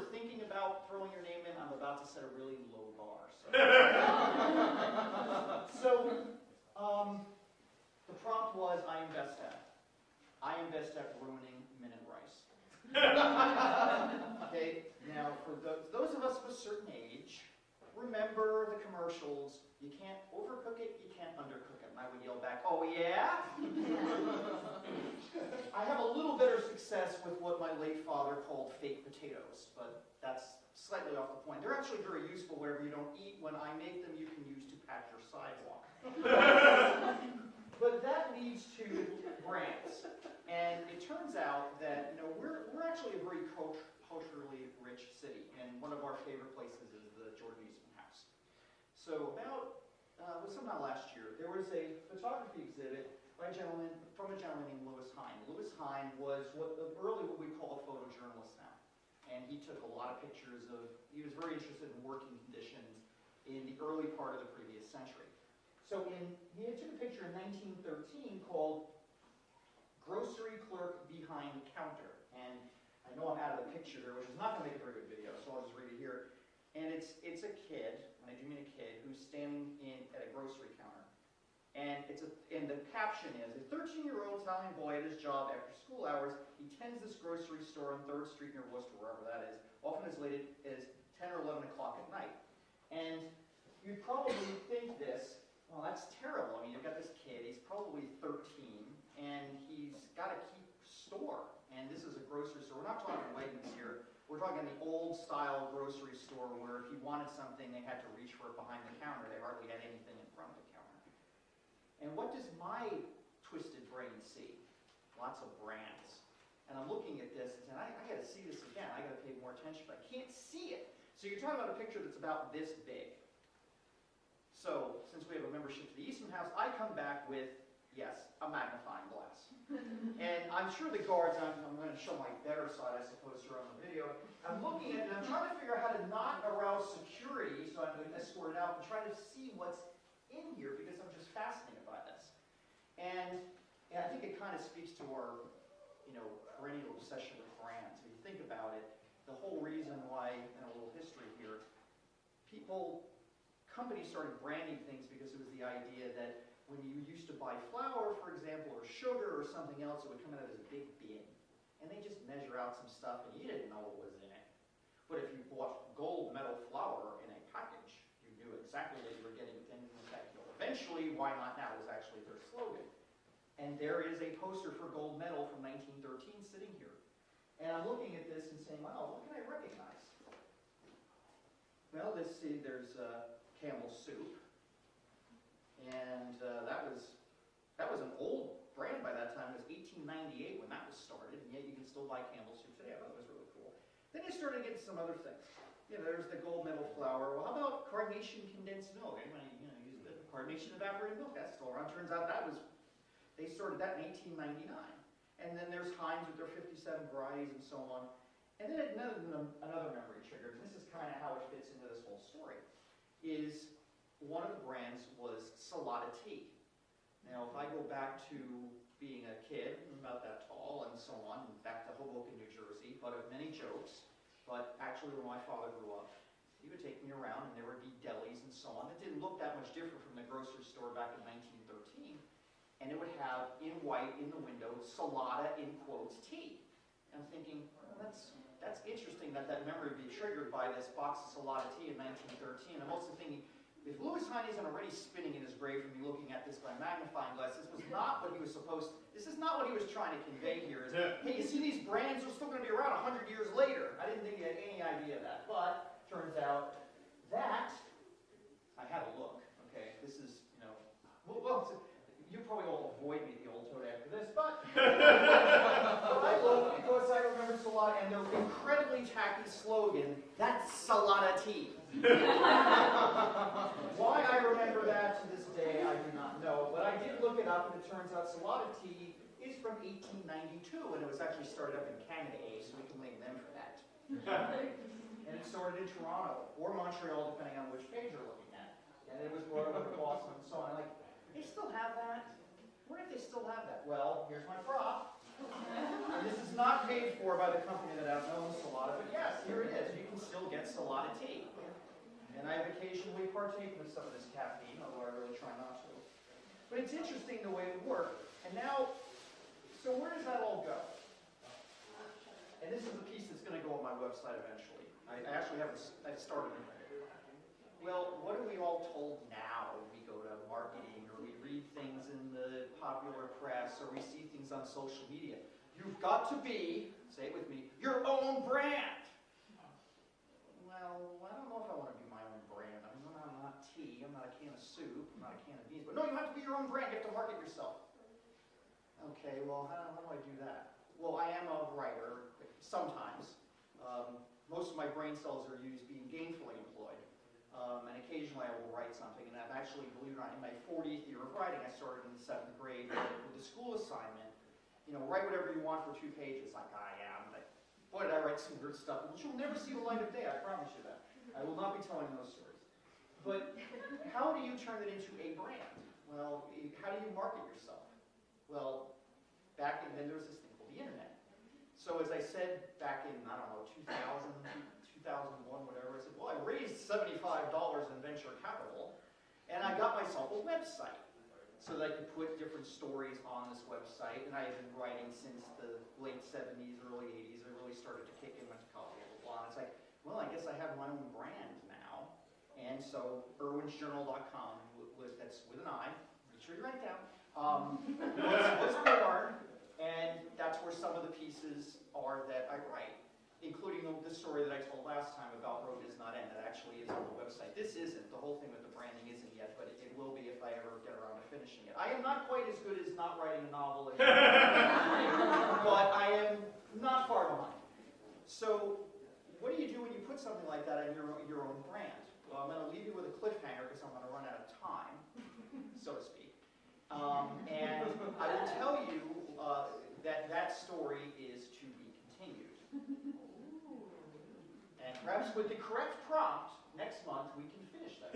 were thinking about throwing your name in, I'm about to set a really low bar. So, the prompt was, I invest at. I invest at ruining minute rice. Okay, now for those of us of a certain age, remember the commercials. You can't overcook it, you can't undercook it. And I would yell back, oh yeah? I have a little better success with what my late father called fake potatoes, but that's slightly off the point. They're actually very useful wherever you don't eat. When I make them, you can use to patch your sidewalk. But that leads to brands. And it turns out that we're actually a very culturally rich city, and one of our favorite places is the Jordan Eastman House. So about sometime last year, there was a photography exhibit by a gentleman named Lewis Hine. Lewis Hine was what we call a photojournalist now, and he took a lot of pictures of. He was very interested in working conditions in the early part of the previous century. So he took a picture in 1913 called "Grocery Clerk Behind the Counter," and I know I'm out of the picture here, which is not going to make a very good video, so I'll just read it here. And it's a kid, and I do mean a kid, who's standing at a grocery counter. And the caption is, a 13-year-old Italian boy at his job after school hours, he tends this grocery store on 3rd Street near Worcester, wherever that is, often as late as 10 or 11 o'clock at night. And you'd probably think this, well, that's terrible. I mean, you've got this kid, he's probably 13, and he's got to keep store. And this is a grocery store. We're not talking Wegmans here. We're talking the old-style grocery store where if you wanted something, they had to reach for it behind the counter. They hardly had anything in front of the counter. And what does my twisted brain see? Lots of brands. And I'm looking at this and saying, I got to see this again. I got to pay more attention, but I can't see it. So you're talking about a picture that's about this big. So since we have a membership to the Eastman House, I come back with, yes, a magnifying glass. And I'm sure the guards, I'm going to show my better side, I suppose, here on the video. I'm looking at it, and I'm trying to figure out how to not arouse security, so I'm going to escort it out and try to see what's in here, because I'm just fascinated by this. And I think it kind of speaks to our, perennial obsession with brands. If you think about it, the whole reason why, and a little history here, companies started branding things because it was the idea that when you used to buy flour, for example, or sugar or something else, it would come out of this big bin. And they just measure out some stuff, and you didn't know what was in it. But if you bought gold medal flour in a package, you knew exactly what you were getting. And in fact, eventually, why not now, was actually their slogan. And there is a poster for gold medal from 1913 sitting here. And I'm looking at this and saying, wow, what can I recognize? Well, let's see, there's Campbell's soup. And that was an old brand by that time. It was 1898 when that was started, and yet you can still buy Campbell's soup today. I thought that was really cool. Then you started getting some other things. There's the gold medal flour. Well, how about Carnation condensed milk? Anybody use a bit of Carnation evaporated milk? That's still around. Turns out they started that in 1899. And then there's Heinz with their 57 varieties and so on. And then another memory trigger, and this is kind of how it fits into this whole story, is one of the brands was Salata tea. Now, if I go back to being a kid, about that tall and so on, back to Hoboken, New Jersey, but of many jokes, but actually where my father grew up, he would take me around and there would be delis and so on. It didn't look that much different from the grocery store back in 1913. And it would have, in white, in the window, Salata, in quotes, tea. And I'm thinking, well, that's interesting that memory would be triggered by this box of Salata tea in 1913. I'm also thinking, if Lewis Hine isn't already spinning in his grave from me looking at this by magnifying glass, this is not what he was trying to convey here. Is, hey, you see these brands are still going to be around 100 years later. I didn't think he had any idea of that. But turns out that, I had a look, okay? This is, you probably all avoid me at the old toad after this, but I look because I remember Salata and their incredibly tacky slogan, that's Salata tea. Why I remember that to this day, I do not know. But I did look it up, and it turns out Salata tea is from 1892, and it was actually started up in Canada, so we can blame them for that. And it started in Toronto, or Montreal, depending on which page you're looking at. And it was brought over to Boston and so on. They still have that? Where do they still have that? Well, here's my prop. And this is not paid for by the company that owns Salata, but yes, here it is. still gets a lot of tea. And I occasionally partake with some of this caffeine, although I really try not to. But it's interesting the way it worked. And now, so where does that all go? And this is a piece that's going to go on my website eventually. I actually haven't started it. Well, what are we all told now when we go to marketing, or we read things in the popular press, or we see things on social media? You've got to be, say it with me, your own brand. Well, I don't know if I want to be my own brand. I mean, I'm not tea, I'm not a can of soup, I'm not a can of beans. But no, you have to be your own brand. You have to market yourself. Okay, well, how do I do that? Well, I am a writer, sometimes. Most of my brain cells are used being gainfully employed. And occasionally I will write something. And I've actually, believe it or not, in my 40th year of writing, I started in the 7th grade with the school assignment. You know, write whatever you want for 2 pages. Like, I am. But boy, did I write some weird stuff, which will never see the light of day, I promise you that. I will not be telling those stories. But how do you turn it into a brand? Well, how do you market yourself? Well, back in, then there was this thing called the internet. So as I said back in, I don't know, 2000, 2001, whatever, I said, well, I raised $75 in venture capital, and I got myself a website so that I could put different stories on this website. And I had been writing since the late 70s, early 80s. I really started to kick in, went to college, blah, blah, blah. And it's like, well, I guess I have my own brand now. And so irwinsjournal.com, that's with an I, make sure you write it down, was born. And that's where some of the pieces are that I write, including the story that I told last time about Road Is Not End. That actually is on the website. This isn't. The whole thing with the branding isn't yet, but it will be if I ever get around to finishing it. I am not quite as good as not writing a novel, but I am not far behind. So what do you do when you put something like that in your own brand? Well, I'm going to leave you with a cliffhanger because I'm going to run out of time, so to speak. And I will tell you that story is to be continued. And perhaps with the correct prompt, next month we can finish that.